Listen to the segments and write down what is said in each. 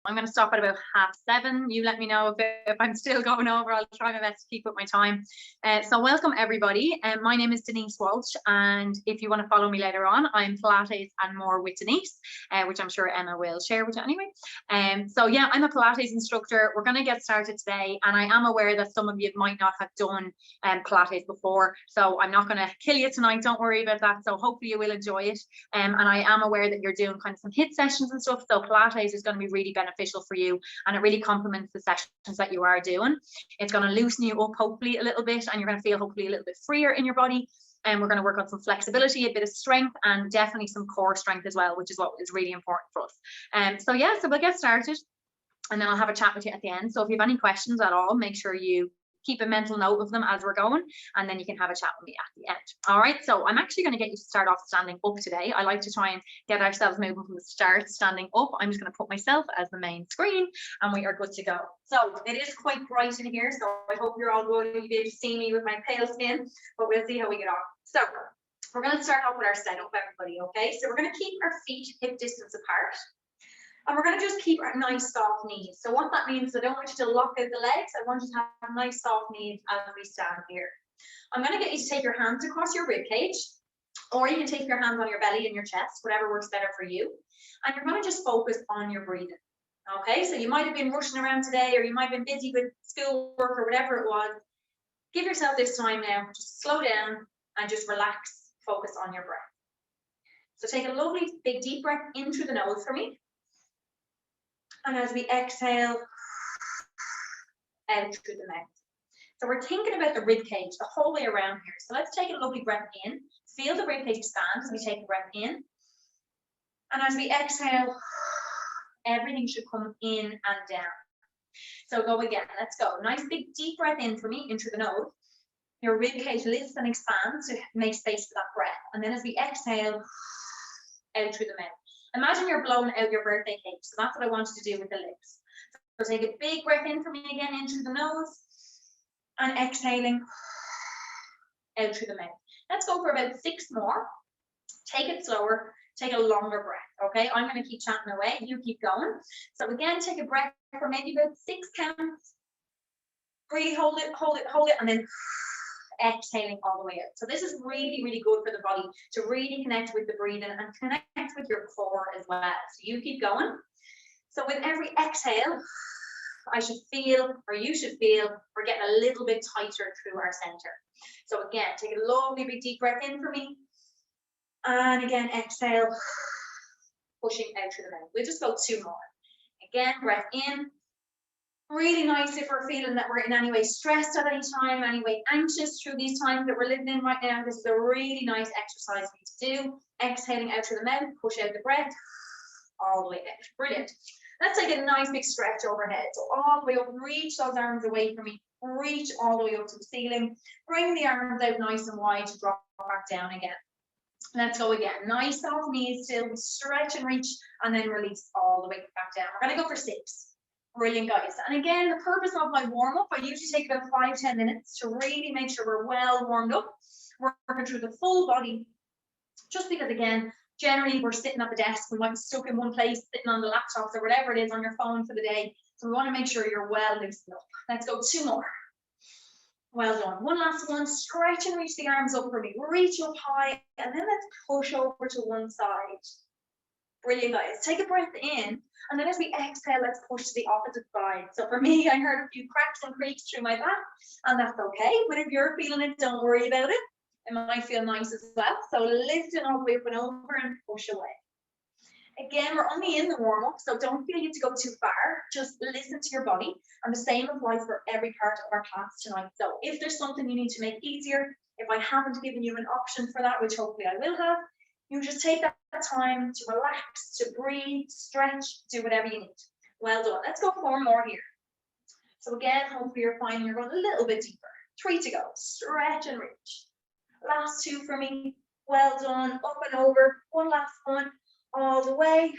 I'm going to stop at about 7:30. You let me know if I'm still going over. I'll try my best to keep up my time. So welcome everybody. My name is Denise Walsh, and if you want to follow me later on, I'm Pilates and more with Denise, which I'm sure Emma will share with you anyway. So yeah, I'm a Pilates instructor. We're going to get started today, and I am aware that some of you might not have done Pilates before, so I'm not going to kill you tonight. Don't worry about that. So hopefully you will enjoy it. And I am aware that you're doing kind of some HIIT sessions and stuff, so Pilates is going to be really beneficial for you, and it really complements the sessions that you are doing. It's going to loosen you up hopefully a little bit, and you're going to feel hopefully a little bit freer in your body. And we're going to work on some flexibility, a bit of strength, and definitely some core strength as well, which is what is really important for us. So yeah, so we'll get started, and then I'll have a chat with you at the end. So if you have any questions at all, make sure you keep a mental note of them as we're going, and then you can have a chat with me at the end. All right, so I'm actually going to get you to start off standing up today. I like to try and get ourselves moving from the start, standing up. I'm just going to put myself as the main screen, and we are good to go. So it is quite bright in here, so I hope you're all good. You'll be able to see me with my pale skin, but we'll see how we get on. So we're going to start off with our setup, everybody, okay? So we're going to keep our feet hip distance apart. And we're going to just keep our nice soft knees. So what that means, I don't want you to lock out the legs. I want you to have nice soft knees as we stand here. I'm going to get you to take your hands across your rib cage, or you can take your hands on your belly and your chest, whatever works better for you. And you're going to just focus on your breathing. Okay, so you might have been rushing around today, or you might have been busy with schoolwork or whatever it was. Give yourself this time now, just slow down and just relax, focus on your breath. So take a lovely big deep breath in through the nose for me. And as we exhale, out through the mouth. So we're thinking about the rib cage the whole way around here. So let's take a lovely breath in. Feel the rib cage expand as we take a breath in. And as we exhale, everything should come in and down. So go again. Let's go. Nice big deep breath in for me, in through the nose. Your rib cage lifts and expands to make space for that breath. And then as we exhale, out through the mouth. Imagine you're blowing out your birthday cake. So that's what I want you to do with the lips. So take a big breath in for me again, in through the nose, and exhaling out through the mouth. Let's go for about 6 more. Take it slower, take a longer breath, okay? I'm going to keep chatting away, you keep going. So again, take a breath for maybe about 6 counts. Really hold it, hold it, hold it, and then exhaling all the way out. So this is really, really good for the body to really connect with the breathing and connect with your core as well. So you keep going. So with every exhale, I should feel, or you should feel, we're getting a little bit tighter through our center. So again, take a lovely big deep breath in for me. And again, exhale, pushing out through the mouth. We'll just go 2 more. Again, breath in. Really nice if we're feeling that we're in any way stressed at any time, any way anxious through these times that we're living in right now. This is a really nice exercise for you to do. Exhaling out through the mouth, push out the breath, all the way out. Brilliant. Let's take a nice big stretch overhead. So all the way up, reach those arms away from me. Reach all the way up to the ceiling. Bring the arms out nice and wide to drop back down again. Let's go again. Nice soft knees still, stretch and reach, and then release all the way back down. We're going to go for 6. Brilliant, guys. And again, the purpose of my warm-up, I usually take about 5-10 minutes to really make sure we're well warmed up. We're working through the full body, just because, again, generally we're sitting at the desk, we might be stuck in one place, sitting on the laptops or whatever it is on your phone for the day. So we want to make sure you're well loosened up. Let's go 2 more. Well done. One last one. Stretch and reach the arms up for me. Reach up high, and then let's push over to one side. Brilliant, guys. Take a breath in, and then as we exhale, let's push to the opposite side. So for me, I heard a few cracks and creaks through my back, and that's okay. But if you're feeling it, don't worry about it. It might feel nice as well. So lifting all the way up and over and push away. Again, we're only in the warm-up, so don't feel you have to go too far. Just listen to your body, and the same applies for every part of our class tonight. So if there's something you need to make easier, if I haven't given you an option for that, which hopefully I will have, you just take that time to relax, to breathe, stretch, do whatever you need. Well done. Let's go 4 more here. So again, hopefully you're finding you're going a little bit deeper. 3 to go. Stretch and reach. Last 2 for me. Well done. Up and over. One last one. All the way.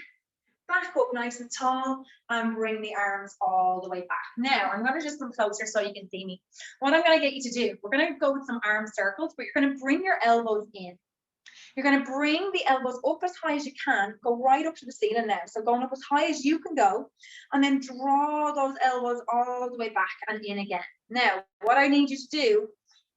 Back up nice and tall. And bring the arms all the way back. Now, I'm going to just come closer so you can see me. What I'm going to get you to do, we're going to go with some arm circles, but you're going to bring your elbows in. You're going to bring the elbows up as high as you can, go right up to the ceiling now. So going up as high as you can go, and then draw those elbows all the way back and in again. Now, what I need you to do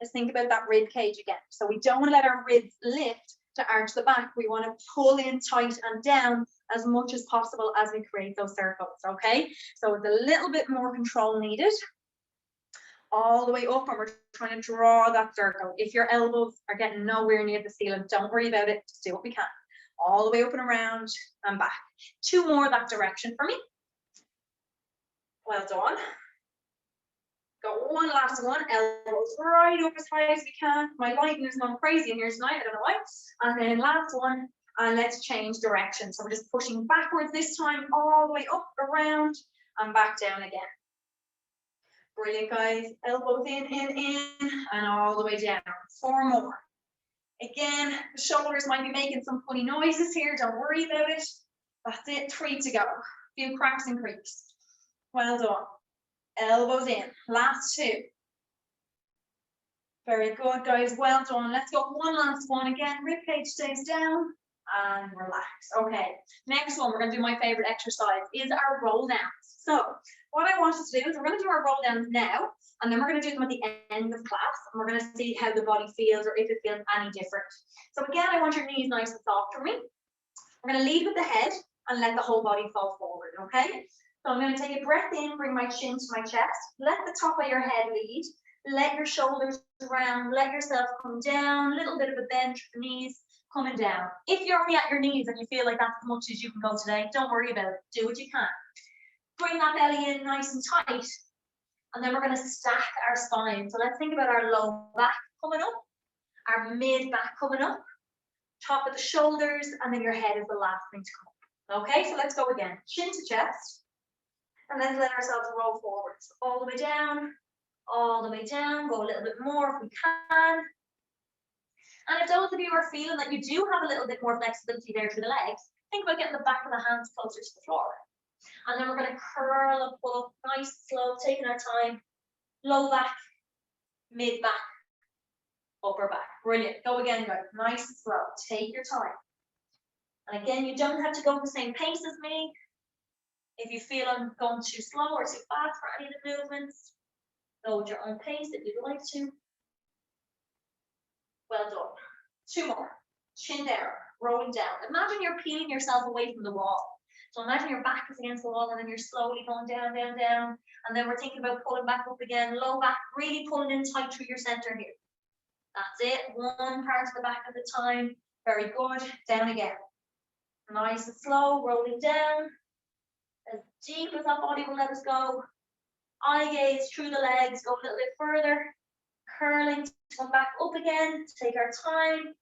is think about that rib cage again. So we don't want to let our ribs lift to arch the back. We want to pull in tight and down as much as possible as we create those circles, okay? So it's a little bit more control needed. All the way up, and we're trying to draw that circle. If your elbows are getting nowhere near the ceiling, don't worry about it, just do what we can. All the way up and around and back. 2 more that direction for me. Well done. Got one last one, elbows right up as high as we can. My lighting is going crazy in here tonight, I don't know why. And then last one, and let's change direction. So we're just pushing backwards this time, all the way up, around, and back down again. Brilliant, guys. Elbows in, and all the way down. 4 more. Again, the shoulders might be making some funny noises here. Don't worry about it. That's it. 3 to go. A few cracks and creaks. Well done. Elbows in. Last 2. Very good, guys. Well done. Let's go one last one. Again, ribcage stays down and relax. Okay. Next one, we're going to do my favorite exercise, is our roll downs. So what I want us to do is we're going to do our roll downs now, and then we're going to do them at the end of class, and we're going to see how the body feels or if it feels any different. So again, I want your knees nice and soft for me. We're going to lead with the head and let the whole body fall forward, okay? So I'm going to take a breath in, bring my chin to my chest, let the top of your head lead, let your shoulders round, let yourself come down, a little bit of a bend for the knees, coming down. If you're only at your knees and you feel like that's as much as you can go today, don't worry about it, do what you can. Bring that belly in nice and tight, and then we're going to stack our spine. So let's think about our low back coming up, our mid back coming up, top of the shoulders, and then your head is the last thing to come up. Okay, so let's go again. Chin to chest, and then let ourselves roll forwards. All the way down, go a little bit more if we can. And if those of you are feeling that you do have a little bit more flexibility there through the legs, think about getting the back of the hands closer to the floor. And then we're going to curl up, pull up, nice, slow, taking our time. Low back, mid back, upper back. Brilliant. Go again, guys. Nice and slow. Take your time. And again, you don't have to go at the same pace as me. If you feel I'm going too slow or too fast for any of the movements, go at your own pace if you'd like to. Well done. 2 more. Chin down, rolling down. Imagine you're peeling yourself away from the wall. So imagine your back is against the wall, and then you're slowly going down, down, down. And then we're thinking about pulling back up again. Low back, really pulling in tight through your center here. That's it. One part of the back at a time. Very good. Down again. Nice and slow, rolling down. As deep as that body will let us go. Eye gaze through the legs, go a little bit further. Curling to come back up again. Take our time.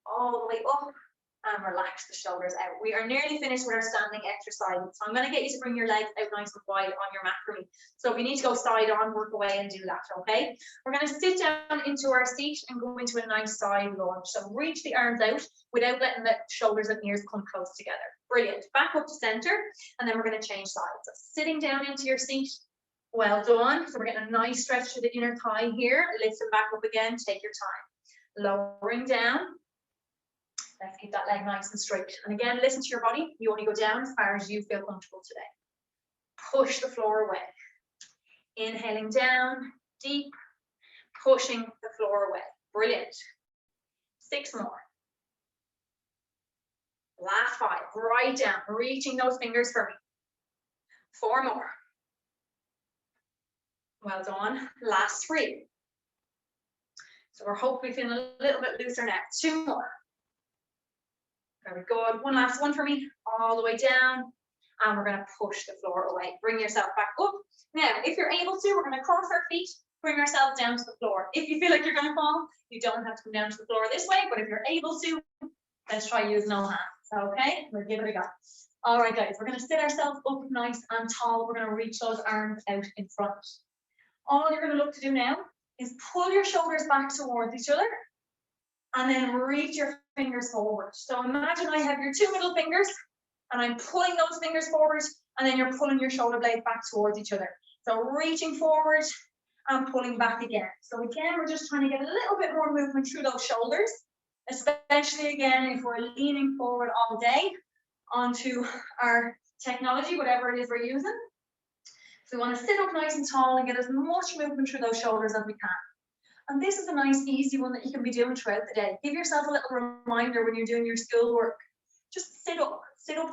All the way up. And relax the shoulders out. We are nearly finished with our standing exercises. So I'm going to get you to bring your legs out nice and wide on your mat for me. So if you need to go side on, work away and do that, okay? We're going to sit down into our seat and go into a nice side lunge. So reach the arms out without letting the shoulders and ears come close together. Brilliant. Back up to center, and then we're going to change sides. So sitting down into your seat. Well done. So we're getting a nice stretch to the inner thigh here. Lift them back up again. Take your time. Lowering down. Let's keep that leg nice and straight. And again, listen to your body. You only go down as far as you feel comfortable today. Push the floor away. Inhaling down, deep, pushing the floor away. Brilliant. 6 more. Last 5. Right down, reaching those fingers for me. 4 more. Well done. Last 3. So we're hopefully feeling a little bit looser now. 2 more. Very good. One last one for me. All the way down. And we're going to push the floor away. Bring yourself back up. Now, if you're able to, we're going to cross our feet. Bring ourselves down to the floor. If you feel like you're going to fall, you don't have to come down to the floor this way. But if you're able to, let's try using no hands. Okay? We'll give it a go. All right, guys. We're going to sit ourselves up nice and tall. We're going to reach those arms out in front. All you're going to look to do now is pull your shoulders back towards each other. And then reach your fingers forward. So imagine I have your 2 middle fingers, and I'm pulling those fingers forward, and then you're pulling your shoulder blades back towards each other. So reaching forward and pulling back again. So again, we're just trying to get a little bit more movement through those shoulders, especially again, if we're leaning forward all day onto our technology, whatever it is we're using. So we want to sit up nice and tall and get as much movement through those shoulders as we can. And this is a nice, easy one that you can be doing throughout the day. Give yourself a little reminder when you're doing your schoolwork. Just sit up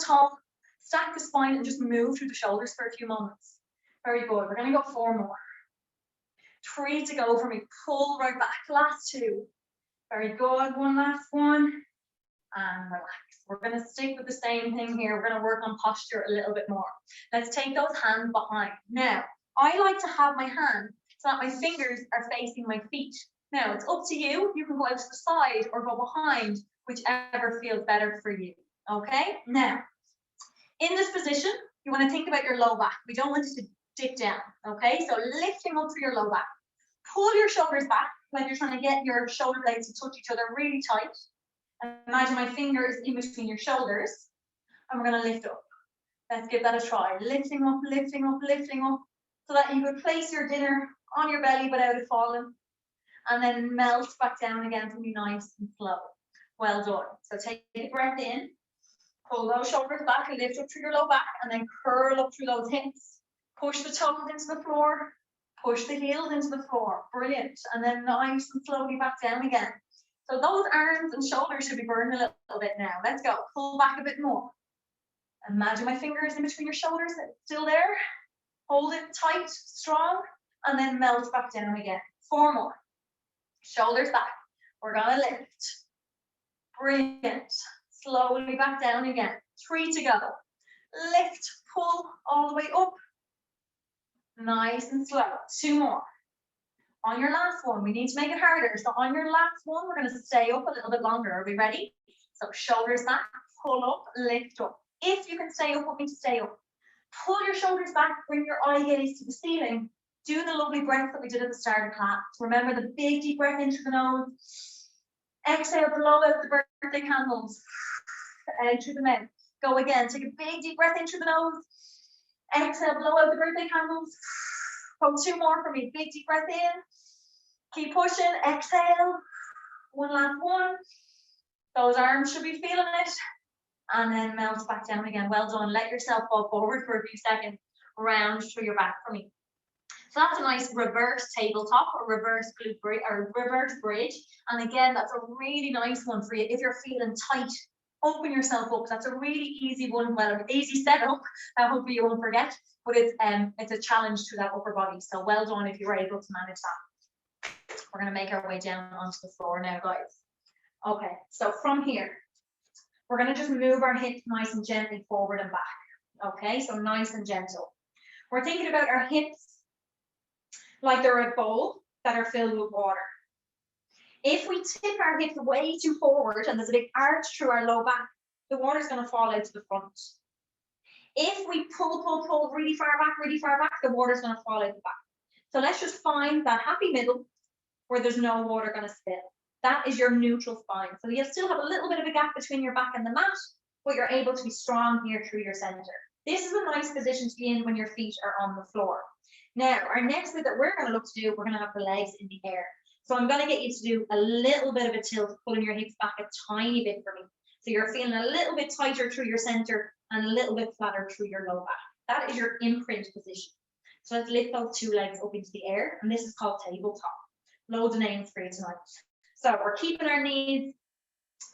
tall, stack the spine, and just move through the shoulders for a few moments. Very good. We're going to go 4 more. 3 to go for me. Pull right back. Last 2. Very good. One last one. And relax. We're going to stick with the same thing here. We're going to work on posture a little bit more. Let's take those hands behind. Now, I like to have my hand so that my fingers are facing my feet. Now, it's up to you. You can go out to the side or go behind, whichever feels better for you. Okay? Now, in this position, you want to think about your low back. We don't want it to dip down. Okay? So lifting up through your low back. Pull your shoulders back like you're trying to get your shoulder blades to touch each other really tight. Imagine my fingers in between your shoulders, and we're going to lift up. Let's give that a try. Lifting up, lifting up, lifting up, so that you could place your dinner on your belly without it falling, and then melt back down again for me, nice and slow. Well done. So take a breath in, pull those shoulders back, and lift up through your low back, and then curl up through those hips. Push the toes into the floor, push the heels into the floor. Brilliant. And then nice and slowly back down again. So those arms and shoulders should be burning a little bit now. Let's go. Pull back a bit more. Imagine my fingers in between your shoulders. Still there. Hold it tight, strong, and then melt back down again. 4 more. Shoulders back. We're going to lift. Brilliant. Slowly back down again. 3 to go. Lift, pull all the way up. Nice and slow. 2 more. On your last one, we need to make it harder. So on your last one, we're going to stay up a little bit longer. Are we ready? So shoulders back, pull up, lift up. If you can stay up, want me to stay up. Pull your shoulders back, bring your eye gaze to the ceiling. Do the lovely breath that we did at the start of class. Remember the big deep breath into the nose. Exhale, blow out the birthday candles. Out through the mouth. Go again. Take a big deep breath into the nose. Exhale, blow out the birthday candles. Go 2 more for me. Big deep breath in. Keep pushing. Exhale. One last one. Those arms should be feeling it. And then melt back down again. Well done. Let yourself fall forward for a few seconds. Round through your back for me. So that's a nice reverse tabletop or reverse glute bridge or reverse bridge. And again, that's a really nice one for you if you're feeling tight. Open yourself up. That's a really easy one. Well, an easy setup. Hopefully you won't forget. But it's a challenge to that upper body. So well done if you were able to manage that. We're going to make our way down onto the floor now, guys. Okay, so from here, we're going to just move our hips nice and gently forward and back. Okay, so nice and gentle. We're thinking about our hips like they're a bowl that are filled with water. If we tip our hips way too forward and there's a big arch through our low back, the water's going to fall out to the front. If we pull really far back, the water's going to fall out the back. So let's just find that happy middle where there's no water going to spill. That is your neutral spine. So you'll still have a little bit of a gap between your back and the mat, but you're able to be strong here through your center. This is a nice position to be in when your feet are on the floor. Now, our next bit that we're going to look to do, we're going to have the legs in the air. So I'm going to get you to do a little bit of a tilt, pulling your hips back a tiny bit for me. So you're feeling a little bit tighter through your center and a little bit flatter through your low back. That is your imprint position. So let's lift those 2 legs up into the air, and this is called tabletop. Loads of names for you tonight. So we're keeping our knees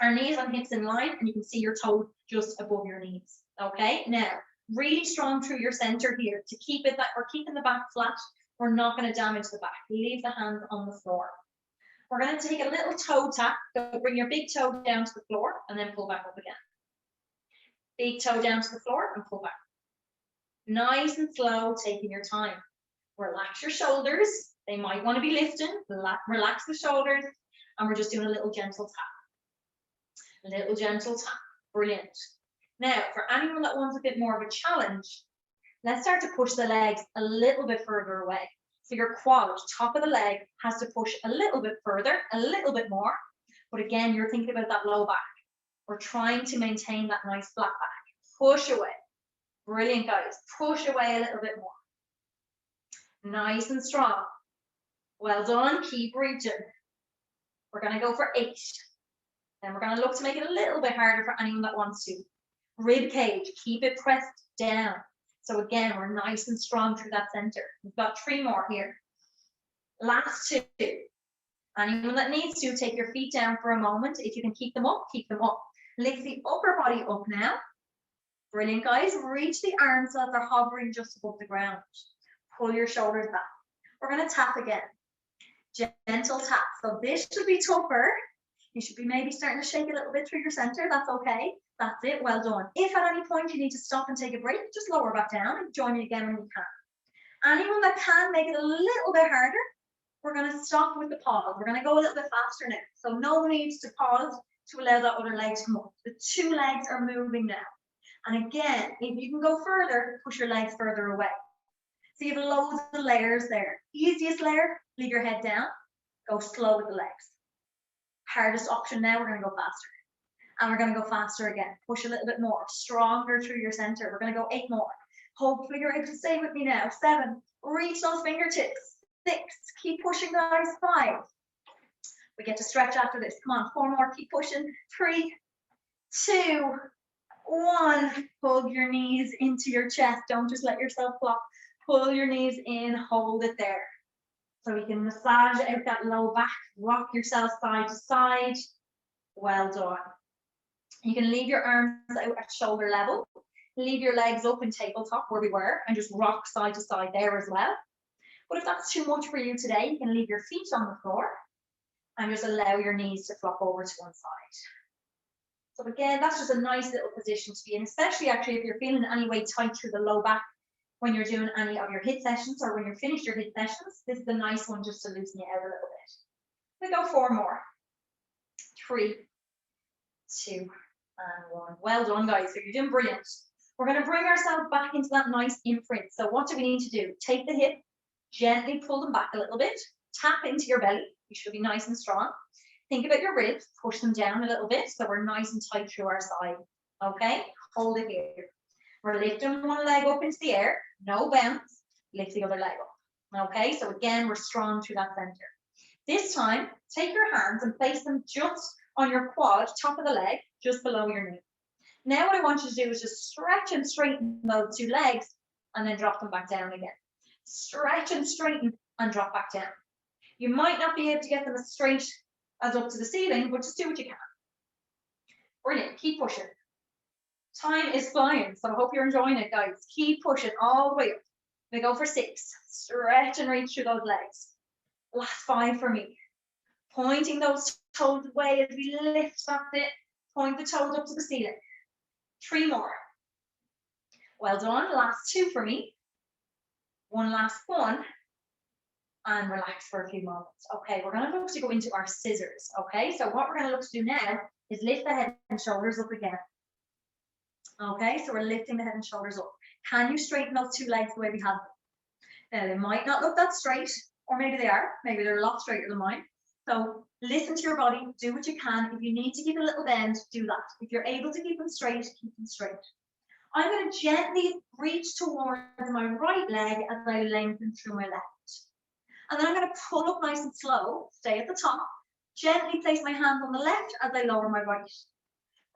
and hips in line, and you can see your toe just above your knees. Okay, now really strong through your center here to keep it that we're keeping the back flat. We're not going to damage the back. Leave the hands on the floor. We're going to take a little toe tap. So bring your big toe down to the floor and then pull back up again. Big toe down to the floor and pull back. Nice and slow, taking your time. Relax your shoulders. They might want to be lifting. Relax the shoulders. And we're just doing a little gentle tap. A little gentle tap. Brilliant. Now, for anyone that wants a bit more of a challenge, let's start to push the legs a little bit further away. So your quad, top of the leg, has to push a little bit further, a little bit more. But again, you're thinking about that low back. We're trying to maintain that nice flat back. Push away. Brilliant, guys. Push away a little bit more. Nice and strong. Well done. Keep reaching. We're going to go for 8. Then we're going to look to make it a little bit harder for anyone that wants to. Rib cage, keep it pressed down. So again, we're nice and strong through that center. We've got 3 more here. Last 2. Anyone that needs to, take your feet down for a moment. If you can keep them up, keep them up. Lift the upper body up now. Brilliant, guys. Reach the arms so that they're hovering just above the ground. Pull your shoulders back. We're going to tap again. Gentle tap. So this should be tougher. You should be maybe starting to shake a little bit through your center. That's okay. That's it. Well done. If at any point you need to stop and take a break, just lower back down and join me again when you can. Anyone that can make it a little bit harder, we're going to stop with the pause. We're going to go a little bit faster now. So no need to pause to allow that other leg to come up. The 2 legs are moving now. And again, if you can go further, push your legs further away. So you have loads of layers there. Easiest layer, leave your head down. Go slow with the legs. Hardest option now, we're going to go faster. And we're going to go faster again. Push a little bit more. Stronger through your center. We're going to go 8 more. Hopefully you're able to stay with me now. 7. Reach those fingertips. 6. Keep pushing, guys. 5. We get to stretch after this. Come on. 4 more. Keep pushing. 3, 2, 1. Hug your knees into your chest. Don't just let yourself flop. Pull your knees in. Hold it there. So you can massage out that low back. Rock yourself side to side. Well done. You can leave your arms out at shoulder level. Leave your legs up in tabletop where we were and just rock side to side there as well. But if that's too much for you today, you can leave your feet on the floor and just allow your knees to flop over to one side. So again, that's just a nice little position to be in, especially actually if you're feeling any way tight through the low back when you're doing any of your HIIT sessions or when you're finished your HIIT sessions. This is a nice one just to loosen you out a little bit. We go 4 more. 3, 2, and 1. Well done, guys. So you're doing brilliant. We're going to bring ourselves back into that nice imprint. So what do we need to do? Take the hip, gently pull them back a little bit, tap into your belly. You should be nice and strong. Think about your ribs, push them down a little bit so we're nice and tight through our side. Okay, hold it here. We're lifting one leg up into the air, no bounce, lift the other leg up. Okay, so again, we're strong through that center. This time, take your hands and place them just on your quad, top of the leg, just below your knee. Now what I want you to do is just stretch and straighten those 2 legs and then drop them back down again. Stretch and straighten and drop back down. You might not be able to get them as straight as up to the ceiling, but just do what you can. Brilliant, keep pushing. Time is flying, so I hope you're enjoying it, guys. Keep pushing all the way up. We go for 6. Stretch and reach through those legs. Last 5 for me. Pointing those toes away as we lift, that's it. Point the toes up to the ceiling. 3 more. Well done. Last 2 for me. One last one. And relax for a few moments. Okay, we're going to look to go into our scissors. Okay, so what we're going to look to do now is lift the head and shoulders up again. Okay, so we're lifting the head and shoulders up. Can you straighten those 2 legs the way we had them? Now, they might not look that straight, or maybe they are. Maybe they're a lot straighter than mine. So listen to your body, do what you can. If you need to give a little bend, do that. If you're able to keep them straight, keep them straight. I'm going to gently reach towards my right leg as I lengthen through my left. And then I'm going to pull up nice and slow, stay at the top, gently place my hand on the left as I lower my right.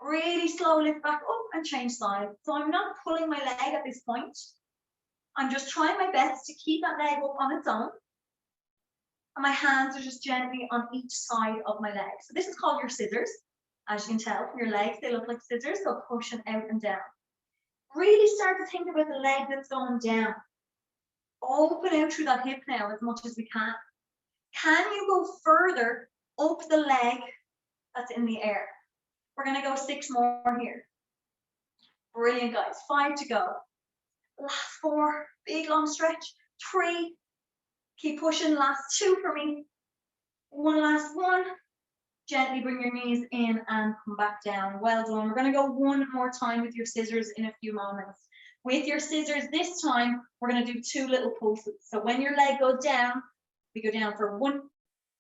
Really slow, lift back up and change sides. So I'm not pulling my leg at this point. I'm just trying my best to keep that leg up on its own. And my hands are just gently on each side of my leg. So this is called your scissors. As you can tell from your legs, they look like scissors, so pushing out and down. Really start to think about the leg that's going down. Open out through that hip now as much as we can. Can you go further up the leg that's in the air? We're going to go 6 more here. Brilliant, guys. 5 to go. Last 4, big long stretch. 3, keep pushing. Last 2 for me. One last one. Gently bring your knees in and come back down. Well done. We're going to go one more time with your scissors in a few moments. With your scissors this time, we're going to do 2 little pulses. So when your leg goes down, we go down for 1,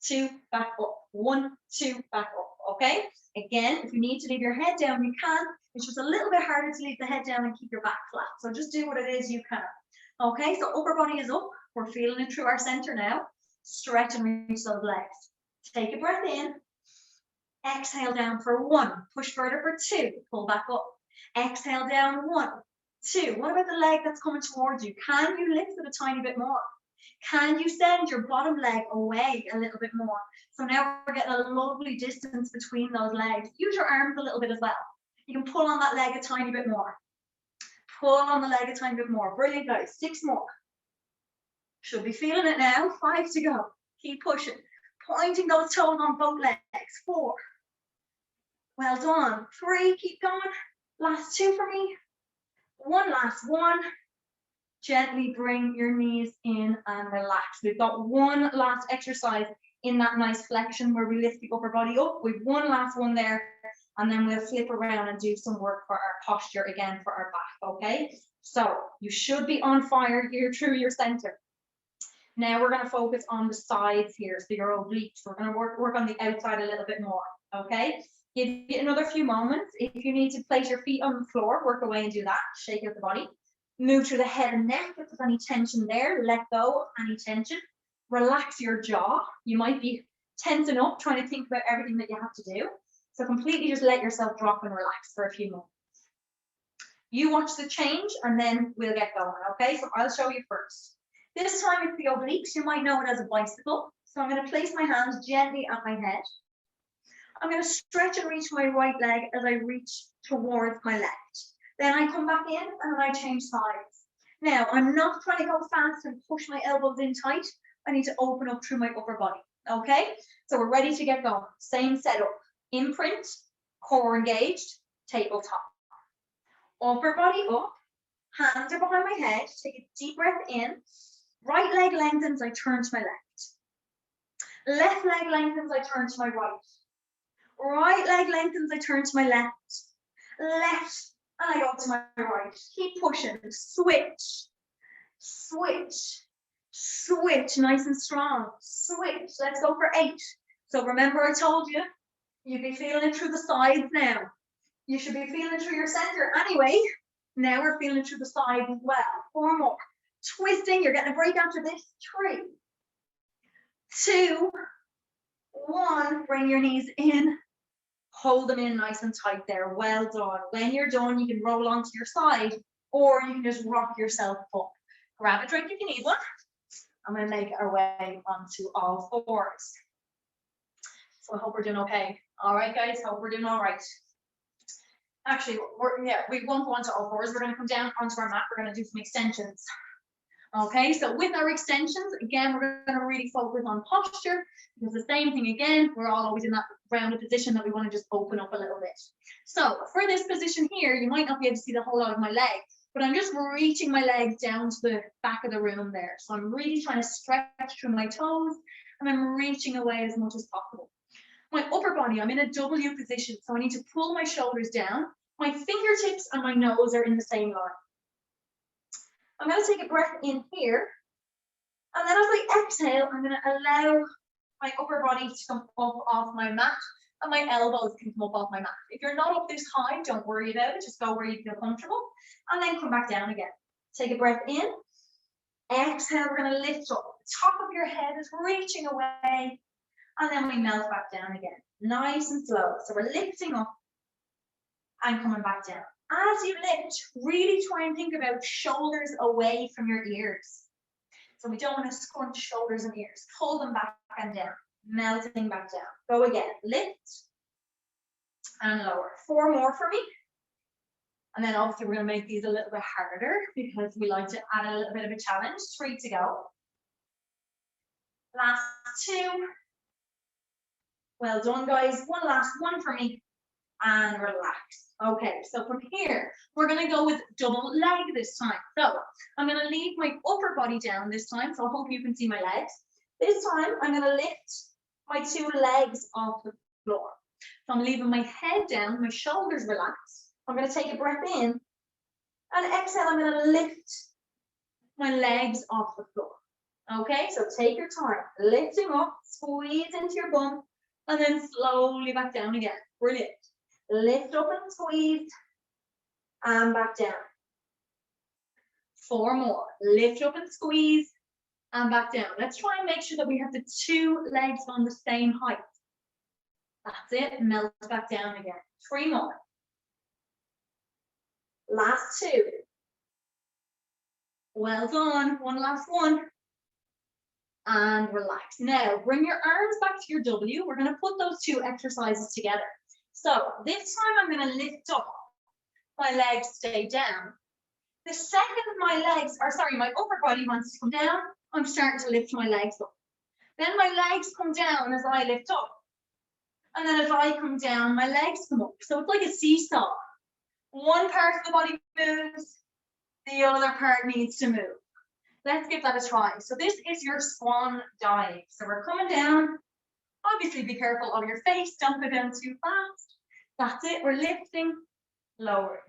2, back up. 1, 2, back up. Okay? Again, if you need to leave your head down, you can. It's just a little bit harder to leave the head down and keep your back flat. So just do what it is you can. Okay? So upper body is up. We're feeling it through our center now. Stretch and reach those legs. Take a breath in. Exhale down for 1, push further for 2, pull back up. Exhale down 1, 2. What about the leg that's coming towards you? Can you lift it a tiny bit more? Can you send your bottom leg away a little bit more? So now we're getting a lovely distance between those legs. Use your arms a little bit as well. You can pull on that leg a tiny bit more. Pull on the leg a tiny bit more. Brilliant, guys. 6 more. Should be feeling it now. 5 to go. Keep pushing. Pointing those toes on both legs. 4. Well done. 3. Keep going. Last 2 for me. 1 last 1. Gently bring your knees in and relax. We've got 1 last exercise in that nice flexion where we lift the upper body up. We've 1 last one there, and then we'll flip around and do some work for our posture again for our back, okay? So you should be on fire here through your center. Now we're going to focus on the sides here, so your obliques. We're going to work on the outside a little bit more, okay? Give you another few moments. If you need to place your feet on the floor, work away and do that. Shake out the body. Move through the head and neck. If there's any tension there, let go of any tension. Relax your jaw. You might be tensing up, trying to think about everything that you have to do. So completely just let yourself drop and relax for a few moments. You watch the change and then we'll get going, okay? So I'll show you first. This time it's the obliques. You might know it as a bicycle. So I'm going to place my hands gently at my head. I'm going to stretch and reach my right leg as I reach towards my left. Then I come back in and then I change sides. Now, I'm not trying to go fast and push my elbows in tight. I need to open up through my upper body, okay? So we're ready to get going. Same setup. Imprint, core engaged, tabletop. Upper body up, hands are behind my head. Take a deep breath in. Right leg lengthens, I turn to my left. Left leg lengthens, I turn to my right. Right leg lengthens, I turn to my left. Left, and I go to my right. Keep pushing. Switch, switch, switch. Nice and strong. Switch. Let's go for 8. So remember I told you, you'd be feeling it through the sides now. You should be feeling it through your center anyway. Now we're feeling it through the sides as well. 4 more. Twisting. You're getting a break after this. 3, 2, 1. Bring your knees in. Hold them in nice and tight there. Well done. When you're done, you can roll onto your side or you can just rock yourself up. Grab a drink if you need one. I'm going to make our way onto all 4s. So I hope we're doing okay. All right, guys. Hope we're doing all right. Actually, we won't go onto all 4s. We're going to come down onto our mat. We're going to do some extensions. Okay, so with our extensions, again, we're going to really focus on posture because the same thing again, we're all always in that rounded position that we want to just open up a little bit. So for this position here, you might not be able to see the whole lot of my leg, but I'm just reaching my legs down to the back of the room there. So I'm really trying to stretch through my toes and I'm reaching away as much as possible. My upper body, I'm in a W position, so I need to pull my shoulders down. My fingertips and my nose are in the same line. I'm going to take a breath in here, and then as I exhale, I'm going to allow my upper body to come up off my mat, and my elbows can come up off my mat. If you're not up this high, don't worry about it. Just go where you feel comfortable, and then come back down again. Take a breath in. Exhale, we're going to lift up. The top of your head is reaching away, and then we melt back down again. Nice and slow. So we're lifting up and coming back down. As you lift, really try and think about shoulders away from your ears. So we don't want to scrunch shoulders and ears. Pull them back and down, melting back down. Go again, lift and lower. 4 more for me. And then obviously we're going to make these a little bit harder because we like to add a little bit of a challenge. 3 to go. Last 2. Well done, guys. 1 last one for me. And relax. Okay, so from here, we're going to go with double leg this time. So I'm going to leave my upper body down this time. So I hope you can see my legs. This time, I'm going to lift my 2 legs off the floor. So I'm leaving my head down, my shoulders relaxed. I'm going to take a breath in. And exhale, I'm going to lift my legs off the floor. Okay, so take your time. Lifting up, squeeze into your bum, and then slowly back down again. Brilliant. Lift up and squeeze, and back down. 4 more. Lift up and squeeze, and back down. Let's try and make sure that we have the 2 legs on the same height. That's it, melt back down again. 3 more. Last 2. Well done, one last one. And relax. Now, bring your arms back to your W. We're gonna put those 2 exercises together. So this time I'm gonna lift up. My legs stay down. The second my upper body wants to come down, I'm starting to lift my legs up. Then my legs come down as I lift up. And then as I come down, my legs come up. So it's like a seesaw. One part of the body moves, the other part needs to move. Let's give that a try. So this is your swan dive. So we're coming down. Obviously be careful of your face, don't go down too fast. That's it, we're lifting, lowering.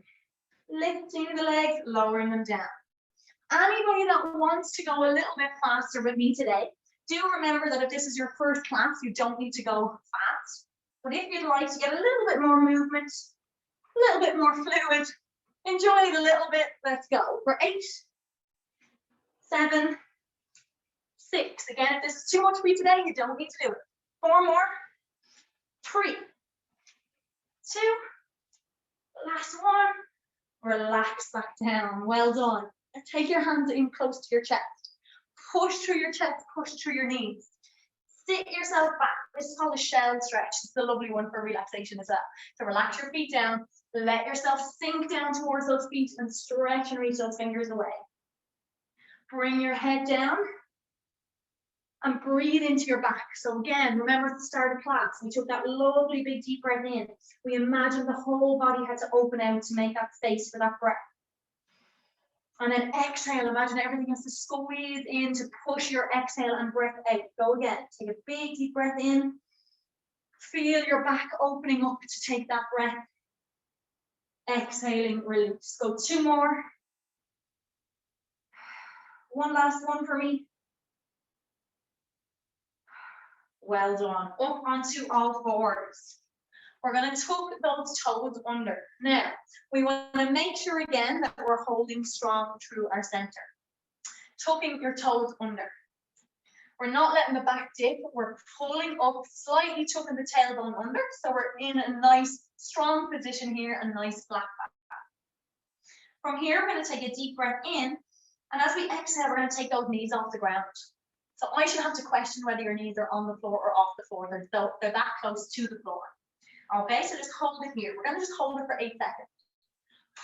Lifting the legs, lowering them down. Anybody that wants to go a little bit faster with me today, do remember that if this is your first class, you don't need to go fast. But if you'd like to get a little bit more movement, a little bit more fluid, enjoy it a little bit, let's go. For 8, 7, 6. Again, if this is too much for you today, you don't need to do it. 4 more. 3, 2. Last one. Relax back down. Well done. And take your hands in close to your chest. Push through your chest, push through your knees. Sit yourself back. This is called a shell stretch. It's a lovely one for relaxation as well. So relax your feet down. Let yourself sink down towards those feet and stretch and reach those fingers away. Bring your head down and breathe into your back. So again, remember at the start of class, we took that lovely big deep breath in. We imagined the whole body had to open out to make that space for that breath. And then exhale, imagine everything has to squeeze in to push your exhale and breath out. Go again, take a big deep breath in. Feel your back opening up to take that breath. Exhaling, release. Go 2 more. One last one for me. Well done. Up onto all 4s. We're going to tuck those toes under. Now, we want to make sure again that we're holding strong through our center. Tucking your toes under. We're not letting the back dip. We're pulling up, slightly tucking the tailbone under. So we're in a nice, strong position here, a nice flat back. From here, we're going to take a deep breath in. And as we exhale, we're going to take those knees off the ground. So I should have to question whether your knees are on the floor or off the floor. They're that close to the floor. Okay, so just hold it here. We're going to just hold it for 8 seconds.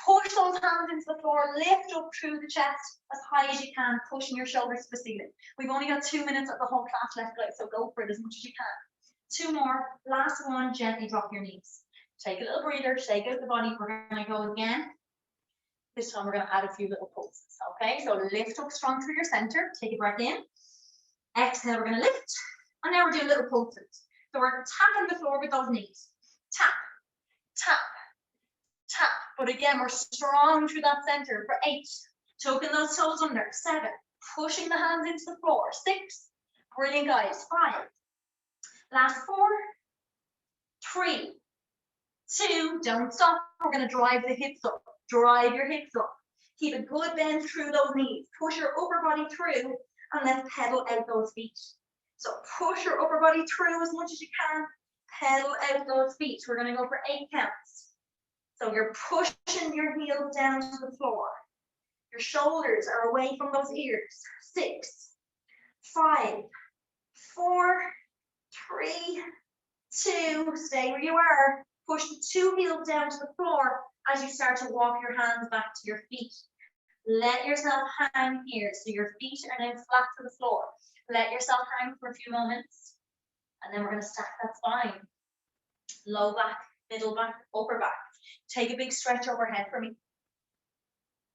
Push those hands into the floor, lift up through the chest as high as you can, pushing your shoulders to the ceiling. We've only got 2 minutes of the whole class left, guys, so go for it as much as you can. 2 more, last one, gently drop your knees. Take a little breather, shake out the body. We're going to go again. This time we're going to add a few little pulses, okay? So lift up strong through your center, take a breath in. Exhale, we're going to lift. And now we're doing little pulses. So we're tapping the floor with those knees. Tap, tap, tap. But again, we're strong through that center for 8. Tucking those toes under. 7. Pushing the hands into the floor. 6. Brilliant, guys. 5. Last 4. 3. 2. Don't stop. We're going to drive the hips up. Drive your hips up. Keep a good bend through those knees. Push your upper body through and let's pedal out those feet. So push your upper body through as much as you can. Pedal out those feet. We're going to go for 8 counts. So you're pushing your heels down to the floor. Your shoulders are away from those ears. 6, 5, 4, 3, 2. Stay where you are. Push the 2 heels down to the floor as you start to walk your hands back to your feet. Let yourself hang here. So your feet are now flat to the floor. Let yourself hang for a few moments. And then we're going to stack that spine. Low back, middle back, upper back. Take a big stretch overhead for me.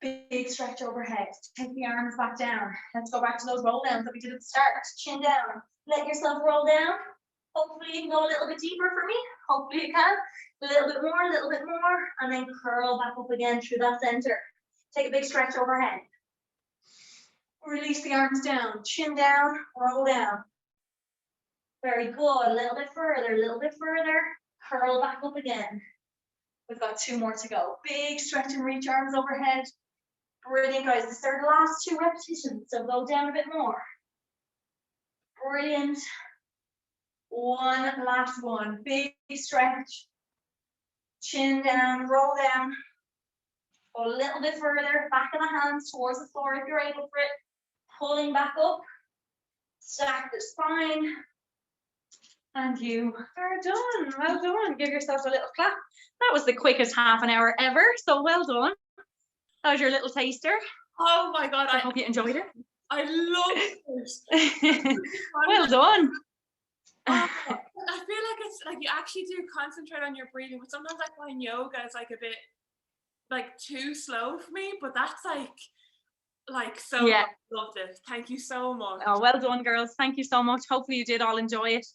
Big stretch overhead. Take the arms back down. Let's go back to those roll downs that we did at the start. Chin down. Let yourself roll down. Hopefully you can go a little bit deeper for me. Hopefully you can. A little bit more. And then curl back up again through that center. Take a big stretch overhead. Release the arms down. Chin down. Roll down. Very good. A little bit further. Curl back up again. We've got 2 more to go. Big stretch and reach, arms overhead. Brilliant, guys. This are the last 2 repetitions, so go down a bit more. Brilliant. One last one. Big stretch. Chin down, roll down. Go a little bit further, back of the hands towards the floor if you're able for it. Pulling back up. Stack the spine. And you are done. Well done. Give yourself a little clap. That was the quickest half an hour ever. So well done. That was your little taster. Oh my God. I hope you enjoyed it. I love it. Well done. I feel like it's like you actually do concentrate on your breathing, but sometimes I find yoga is like a bit like too slow for me, but that's like so Yeah. Loved it. Thank you so much. Oh, well done, girls. Thank you so much. Hopefully you did all enjoy it.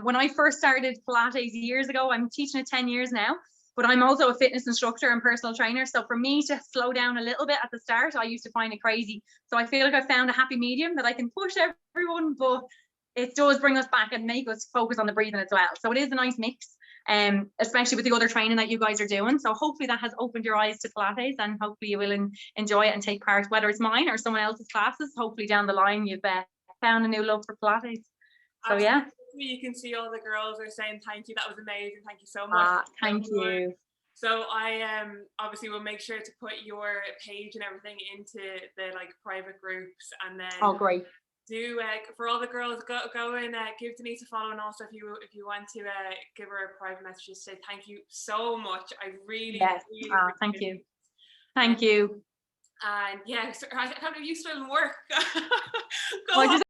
When I first started Pilates years ago, I'm teaching it 10 years now, but I'm also a fitness instructor and personal trainer. So for me to slow down a little bit at the start, I used to find it crazy. So I feel like I found a happy medium that I can push everyone, but it does bring us back and make us focus on the breathing as well. So it is a nice mix, especially with the other training that you guys are doing. So hopefully that has opened your eyes to Pilates, and hopefully you will enjoy it and take part, whether it's mine or someone else's classes. Hopefully down the line you've found a new love for Pilates. So Absolutely. yeah. You can see all the girls are saying thank you. That was amazing. Thank you so much. Thank you. So I obviously will make sure to put your page and everything into the like private groups, and then great. Do for all the girls, go and give Denise a follow, and also if you want to give her a private message, just say thank you so much. I really, really thank you. Thank you. And yeah, so, I can't believe you still in work. Go on.